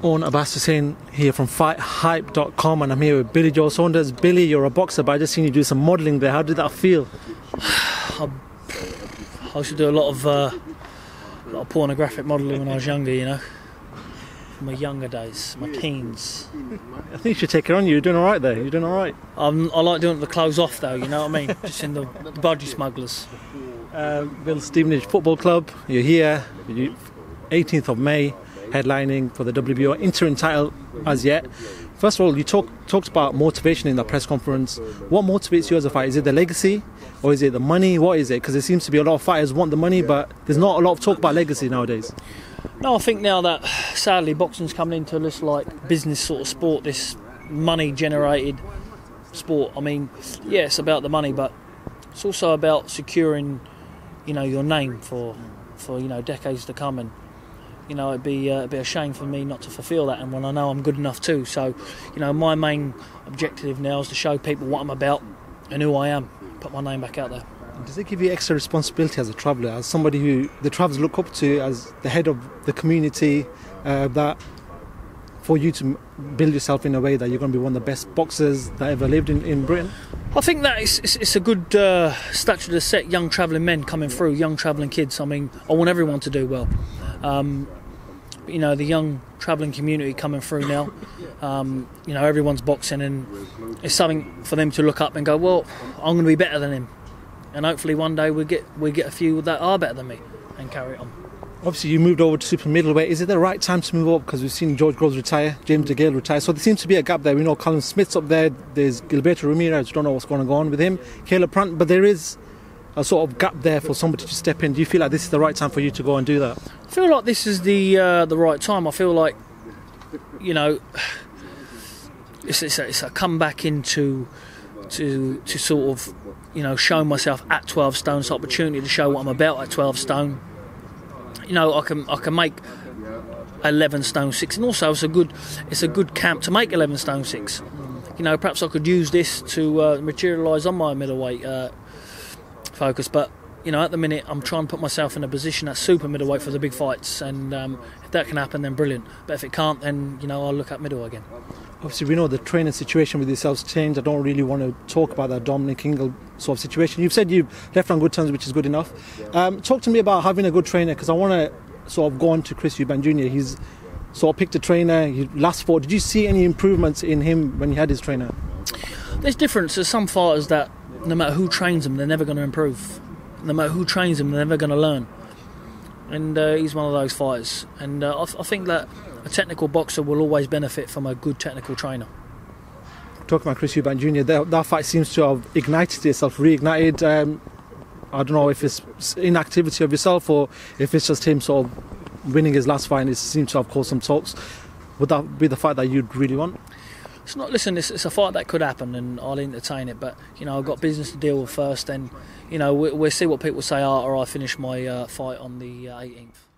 Owen Abbas Hussain here from FightHype.com, and I'm here with Billy Joe Saunders. Billy, you're a boxer, but I just seen you do some modelling there. How did that feel? I used to do a lot of pornographic modelling when I was younger, you know. In my younger days, my teens. I think you should take it on you. You're doing all right there. You're doing all right. I like doing the clothes off though, you know what I mean? Just in the budgie smugglers. Bill Stevenage Football Club, you're here, 18th of May, headlining for the WBO interim title as yet. First of all, you talked about motivation in the press conference. What motivates you as a fighter? Is it the legacy or is it the money? What is it? Because there seems to be a lot of fighters want the money, but there's not a lot of talk about legacy nowadays. No, I think now that sadly boxing's coming into this like business sort of sport, this money generated sport. I mean, yeah, it's about the money, but it's also about securing, you know, your name for you know, decades to come. And you know, it'd be a shame for me not to fulfil that, and when I know I'm good enough too. So, you know, my main objective now is to show people what I'm about and who I am, put my name back out there. Does it give you extra responsibility as a traveller, as somebody who the travellers look up to, as the head of the community, that for you to build yourself in a way that you're going to be one of the best boxers that ever lived in Britain? I think that it's a good stature to set young travelling men coming through, young travelling kids. I mean, I want everyone to do well. You know, the young travelling community coming through now, you know, everyone's boxing, and it's something for them to look up and go, well, I'm going to be better than him. And hopefully one day we get a few that are better than me and carry it on. Obviously you moved over to super middleweight. Is it the right time to move up? Because we've seen George Groves retire, James DeGale retire, so there seems to be a gap there. We know Colin Smith's up there, there's Gilberto Ramirez, don't know what's going to go on with him, Caleb Plant, but there is a sort of gap there for somebody to step in. Do you feel like this is the right time for you to go and do that? I feel like this is the right time. I feel like, you know, it's a comeback into to sort of, you know, show myself at 12 stone. It's an opportunity to show what I'm about at 12 stone. You know, I can make 11 stone 6, and also it's a good camp to make 11 stone 6. You know, perhaps I could use this to materialise on my middleweight focus, but you know, at the minute I'm trying to put myself in a position at super middleweight for the big fights, and if that can happen, then brilliant. But if it can't, then you know, I'll look at middle again. Obviously, we know the training situation with yourselves changed. I don't really want to talk about that Dominic Ingle sort of situation. You've said you've left on good terms, which is good enough. Talk to me about having a good trainer, because I want to sort of go on to Chris Eubank Jr. He's sort of picked a trainer. He last fought. Did you see any improvements in him when he had his trainer? There's difference. There's some fighters that no matter who trains them, they're never going to improve. No matter who trains them, they're never going to learn. And he's one of those fighters. And I think that a technical boxer will always benefit from a good technical trainer. Talking about Chris Eubank Jr., that fight seems to have ignited itself, reignited. I don't know if it's inactivity of yourself or if it's just him sort of winning his last fight and it seems to have caused some talks. Would that be the fight that you'd really want? It's not. Listen, it's a fight that could happen, and I'll entertain it. But you know, I've got business to deal with first, and you know, we'll see what people say after I finish my fight on the 18th.